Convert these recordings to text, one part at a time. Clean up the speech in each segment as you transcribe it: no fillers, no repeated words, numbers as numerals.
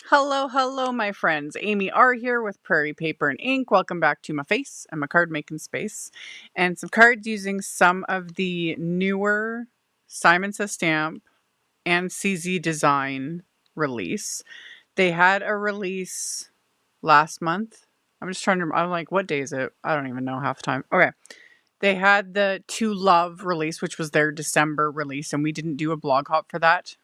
Hello, hello, my friends. AmyR here with Prairie Paper and Ink. Welcome back to my face and my card making space. And some cards using some of the newer Simon Says Stamp and CZ Design release. They had a release last month. I'm just trying to, I'm like, what day is it? I don't even know half the time. Okay. They had the To Love release, which was their December release, and we didn't do a blog hop for that.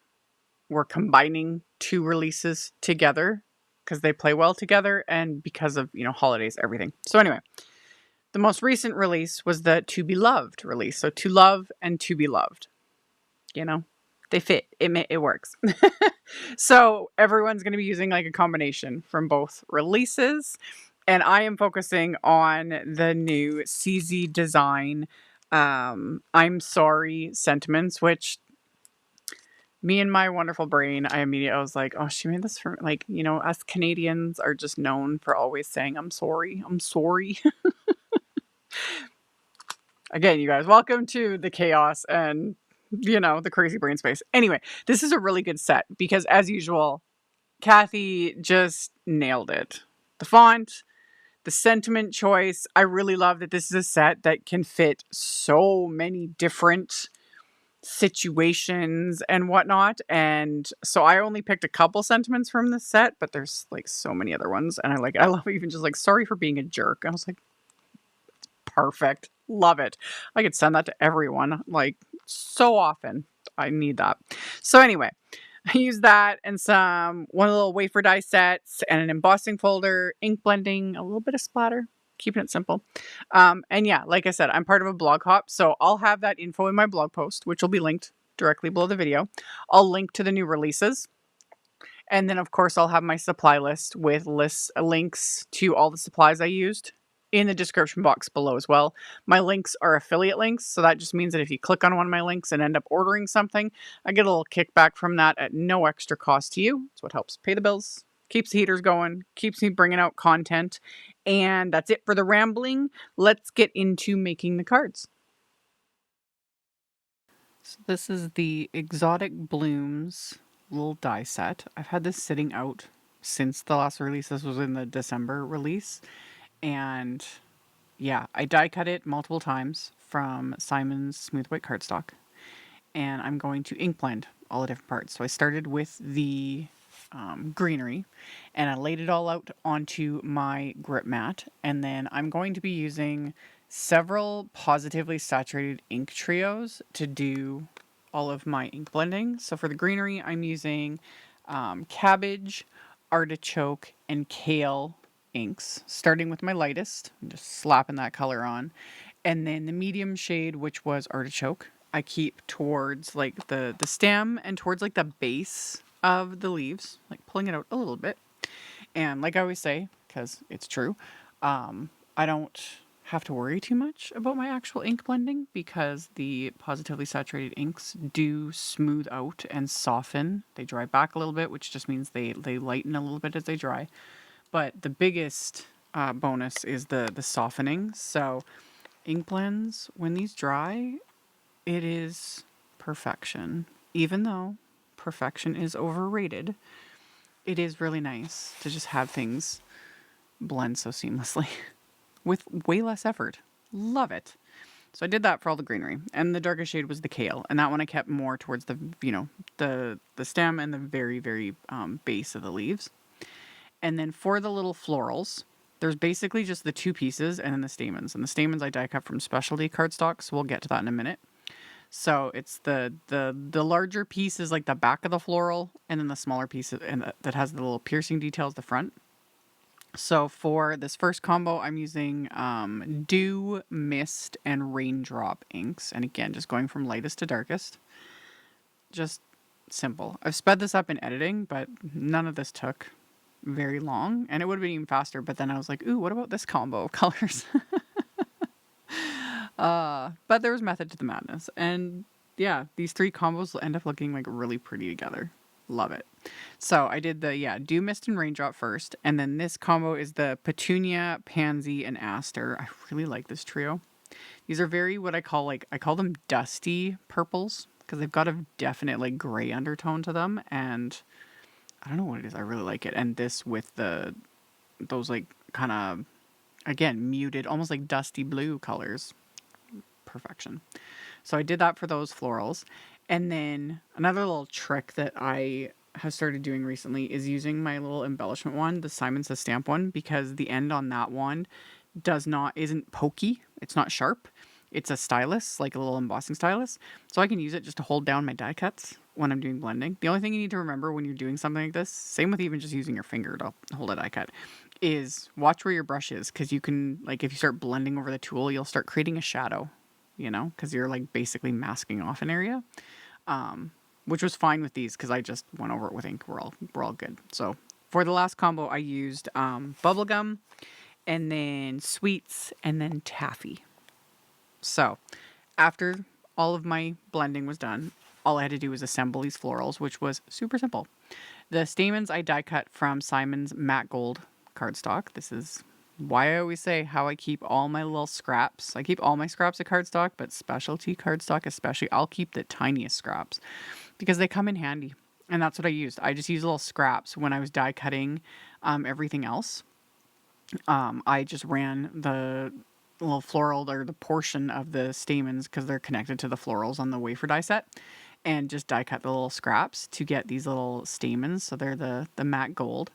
We're combining two releases together because they play well together and because of, holidays, everything. So anyway, the most recent release was the To Be Loved release. So To Love and To Be Loved, they fit. It works. So everyone's going to be using like a combination from both releases. And I am focusing on the new CZ Design I'm Sorry sentiments, which me and my wonderful brain, I was like, oh, she made this for, like, us Canadians are just known for always saying, I'm sorry. I'm sorry. Again, you guys, welcome to the chaos and, the crazy brain space. Anyway, this is a really good set because, as usual, Kathy just nailed it. The font, the sentiment choice. I really love that this is a set that can fit so many different situations and whatnot. And so I only picked a couple sentiments from this set, but there's like so many other ones. And I love even just like, sorry for being a jerk. I was like, perfect. Love it. I could send that to everyone like so often. I need that. So anyway, I used that and one little wafer die sets and an embossing folder, ink blending, a little bit of splatter, keeping it simple. And yeah, like I said, I'm part of a blog hop, so I'll have that info in my blog post, which will be linked directly below the video. I'll link to the new releases. And then, of course, I'll have my supply list with links to all the supplies I used in the description box below as well. My links are affiliate links, so that just means that if you click on one of my links and end up ordering something, I get a little kickback from that at no extra cost to you. It's what helps pay the bills, keeps the heaters going, keeps me bringing out content. And that's it for the rambling. Let's get into making the cards. So this is the Exotic Blooms little die set. I've had this sitting out since the last release. This was in the December release. And yeah, I die cut it multiple times from Simon's Smooth White Cardstock. And I'm going to ink blend all the different parts. So I started with the greenery and I laid it all out onto my grip mat. And then I'm going to be using several positively saturated ink trios to do all of my ink blending. So for the greenery, I'm using cabbage, artichoke, and kale inks, starting with my lightest. I'm just slapping that color on. And then the medium shade, which was artichoke, I keep towards like the stem and towards like the base of the leaves, like pulling it out a little bit. And like I always say, because it's true, I don't have to worry too much about my actual ink blending because the positively saturated inks do smooth out and soften. They dry back a little bit, which just means they lighten a little bit as they dry. But the biggest bonus is the softening. So ink blends, when these dry, it is perfection. Even though perfection is overrated, it is really nice to just have things blend so seamlessly with way less effort. Love it. So I did that for all the greenery. And the darkest shade was the kale. And that one I kept more towards the, the stem and the very, very base of the leaves. And then for the little florals, there's basically just the two pieces and then the stamens. And the stamens I die cut from specialty cardstock, so we'll get to that in a minute. So it's the larger piece is like the back of the floral, and then the smaller piece that has the little piercing details the front. So for this first combo, I'm using Dew, Mist, and Raindrop inks. And again, just going from lightest to darkest. Just simple. I've sped this up in editing, but none of this took very long. And it would have been even faster, but then I was like, ooh, what about this combo of colors? But there was method to the madness. And yeah, these three combos will end up looking like really pretty together. Love it. So I did the, Dew, Mist, and Raindrop first. And then this combo is the Petunia, Pansy, and Aster. I really like this trio. These are very what I call them dusty purples because they've got a definite like gray undertone to them. And I don't know what it is. I really like it. And this with those like kind of, again, muted, almost like dusty blue colors. Perfection. So I did that for those florals. And then another little trick that I have started doing recently is using my little embellishment wand, the Simon Says Stamp one, because the end on that wand isn't pokey. It's not sharp. It's a stylus, like a little embossing stylus. So I can use it just to hold down my die cuts when I'm doing blending. The only thing you need to remember when you're doing something like this, same with even just using your finger to hold a die cut, is watch where your brush is, because you can, like, if you start blending over the tool, you'll start creating a shadow, you know, because you're like basically masking off an area, which was fine with these because I just went over it with ink. We're all good. So for the last combo, I used bubblegum, and then sweets, and then taffy. So after all of my blending was done, all I had to do was assemble these florals, which was super simple. The stamens I die cut from Simon's matte gold cardstock. This is why I always say how I keep all my little scraps. I keep all my scraps of cardstock, but specialty cardstock especially, I'll keep the tiniest scraps because they come in handy. And that's what I used. I just used little scraps when I was die cutting everything else. I just ran the little floral, or the portion of the stamens, because they're connected to the florals on the wafer die set, and just die cut the little scraps to get these little stamens. So they're the matte gold.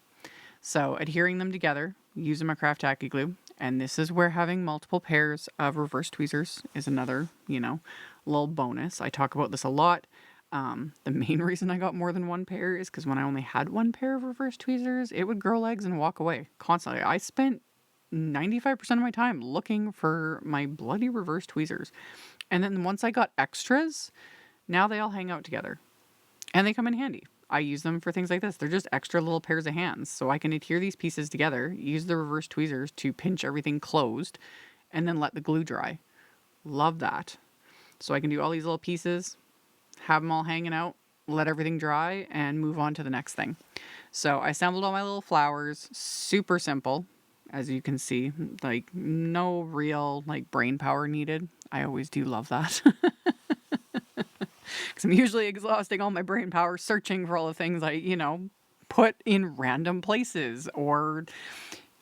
So adhering them together using my craft tacky glue. And this is where having multiple pairs of reverse tweezers is another, little bonus. I talk about this a lot. The main reason I got more than one pair is because when I only had one pair of reverse tweezers, it would grow legs and walk away constantly. I spent 95% of my time looking for my bloody reverse tweezers. And then once I got extras, now they all hang out together. And they come in handy. I use them for things like this. They're just extra little pairs of hands. So I can adhere these pieces together, use the reverse tweezers to pinch everything closed, and then let the glue dry. Love that. So I can do all these little pieces, have them all hanging out, let everything dry, and move on to the next thing. So I assembled all my little flowers. Super simple, as you can see. Like, no real, brain power needed. I always do love that. Because I'm usually exhausting all my brain power searching for all the things I, put in random places. Or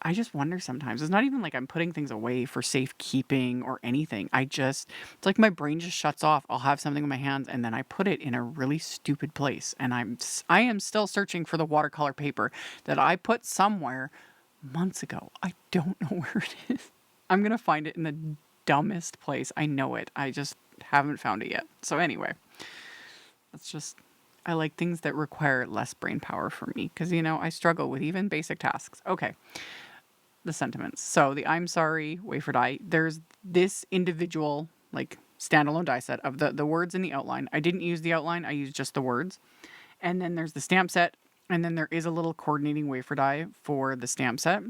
I just wonder sometimes. It's not even like I'm putting things away for safekeeping or anything. It's like my brain just shuts off. I'll have something in my hands and then I put it in a really stupid place. And I am still searching for the watercolor paper that I put somewhere months ago. I don't know where it is. I'm going to find it in the dumbest place. I know it. I just haven't found it yet. So anyway, I like things that require less brain power for me because, I struggle with even basic tasks. Okay. The sentiments. So the I'm Sorry wafer die, there's this individual, standalone die set of the words in the outline. I didn't use the outline. I used just the words. And then there's the stamp set. And then there is a little coordinating wafer die for the stamp set,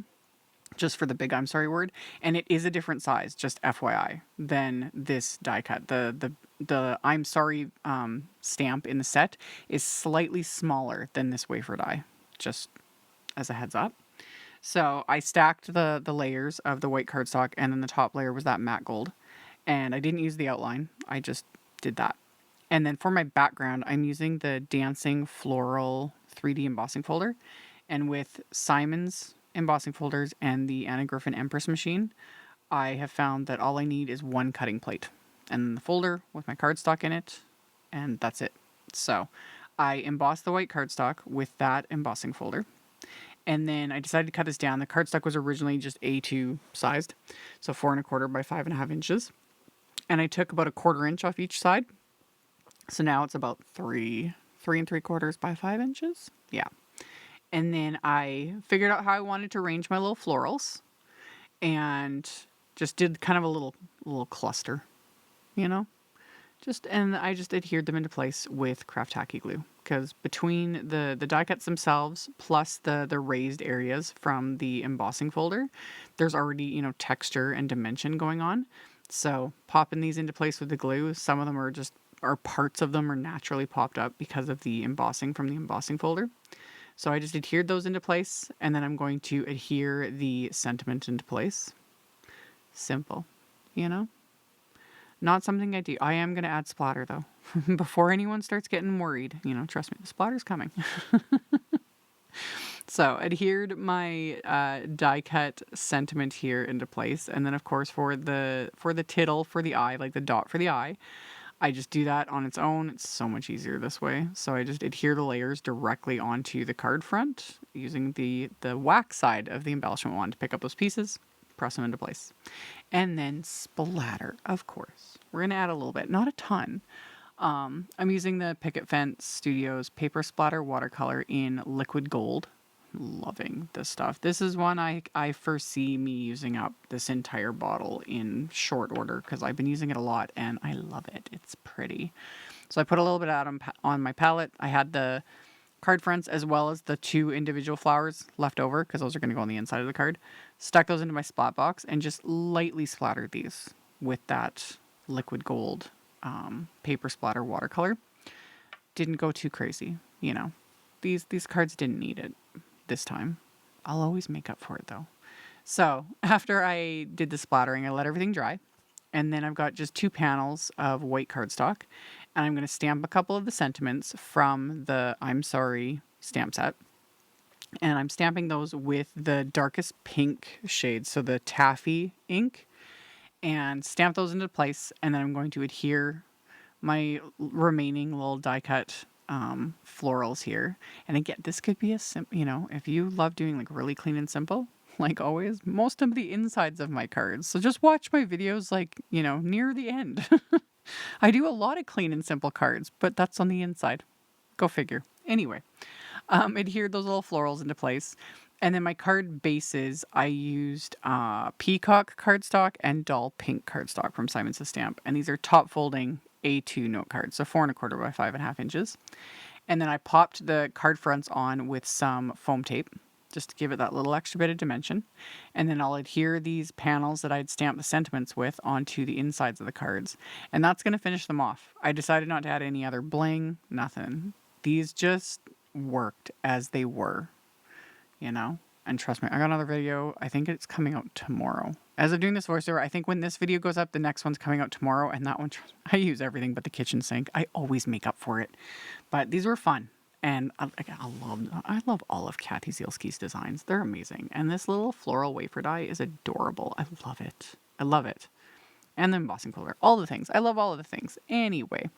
just for the big I'm Sorry word. And it is a different size, just FYI, than this die cut. The I'm Sorry stamp in the set is slightly smaller than this wafer die, just as a heads up. So I stacked the layers of the white cardstock, and then the top layer was that matte gold. And I didn't use the outline. I just did that. And then for my background, I'm using the Dancing Floral 3D embossing folder. And with Simon's embossing folders and the Griffin Empress machine, I have found that all I need is one cutting plate. And the folder with my cardstock in it, and that's it. So I embossed the white cardstock with that embossing folder. And then I decided to cut this down. The cardstock was originally just A2 sized, so 4 1/4 by 5.5 inches. And I took about 1/4 inch off each side. So now it's about 3 3 3/4 by 5 inches. Yeah. And then I figured out how I wanted to arrange my little florals and just did kind of a little cluster, and I just adhered them into place with craft tacky glue, because between the die cuts themselves plus the raised areas from the embossing folder, there's already, texture and dimension going on. So popping these into place with the glue, some of them are parts of them are naturally popped up because of the embossing from the embossing folder. So I just adhered those into place, and then I'm going to adhere the sentiment into place. Simple, Not something I do. I am going to add splatter, though. Before anyone starts getting worried, trust me, the splatter's coming. So adhered my die cut sentiment here into place, and then of course for the tittle for the eye, like the dot for the eye, I just do that on its own. It's so much easier this way. So I just adhere the layers directly onto the card front using the wax side of the embellishment wand to pick up those pieces, press them into place, and then splatter. Of course, we're gonna add a little bit, not a ton. I'm using the Picket Fence Studios Paper Splatter Watercolor in Liquid Gold. Loving this stuff. This is one I foresee me using up this entire bottle in short order because I've been using it a lot and I love it. It's pretty. So I put a little bit out on my palette. I had the card fronts as well as the 2 individual flowers left over because those are going to go on the inside of the card. Stuck those into my splat box and just lightly splattered these with that Liquid Gold paper splatter watercolor. Didn't go too crazy, you know. These cards didn't need it this time. I'll always make up for it though. So after I did the splattering, I let everything dry, and then I've got just 2 panels of white cardstock, and I'm going to stamp a couple of the sentiments from the I'm Sorry stamp set, and I'm stamping those with the darkest pink shade, so the taffy ink, and stamp those into place, and then I'm going to adhere my remaining little die cut florals here. And again, this could be you know, if you love doing like really clean and simple, like always, most of the insides of my cards. So just watch my videos like, you know, near the end. I do a lot of clean and simple cards, but that's on the inside. Go figure. Anyway, adhered those little florals into place. And then my card bases, I used Peacock cardstock and Dull Pink cardstock from Simon Says Stamp. And these are top folding A2 note cards, so 4 1/4 by 5.5 inches. And then I popped the card fronts on with some foam tape, just to give it that little extra bit of dimension. And then I'll adhere these panels that I'd stamped the sentiments with onto the insides of the cards. And that's going to finish them off. I decided not to add any other bling, nothing. These just worked as they were, you know? And trust me, I got another video. I think it's coming out tomorrow. As of doing this voiceover, I think when this video goes up, the next one's coming out tomorrow. And that one, I use everything but the kitchen sink. I always make up for it. But these were fun. And I love all of Kathy Zielski's designs. They're amazing. And this little floral wafer die is adorable. I love it. I love it. And the embossing folder. All the things. I love all of the things. Anyway,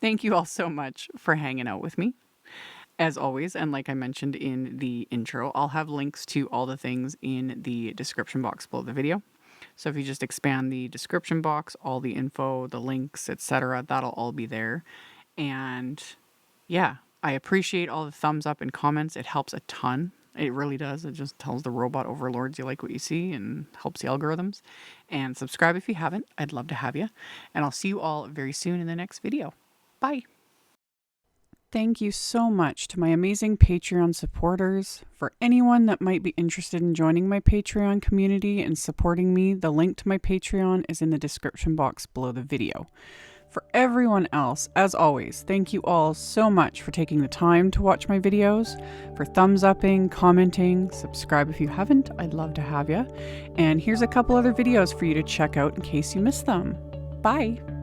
thank you all so much for hanging out with me. As always, and like I mentioned in the intro, I'll have links to all the things in the description box below the video. So if you just expand the description box, all the info, the links, etc., that'll all be there. And yeah, I appreciate all the thumbs up and comments. It helps a ton. It really does. It just tells the robot overlords you like what you see and helps the algorithms. And subscribe if you haven't. I'd love to have you. And I'll see you all very soon in the next video. Bye. Thank you so much to my amazing Patreon supporters. For anyone that might be interested in joining my Patreon community and supporting me, the link to my Patreon is in the description box below the video. For everyone else, as always, thank you all so much for taking the time to watch my videos, for thumbs upping, commenting, subscribe if you haven't, I'd love to have you. And here's a couple other videos for you to check out in case you missed them. Bye!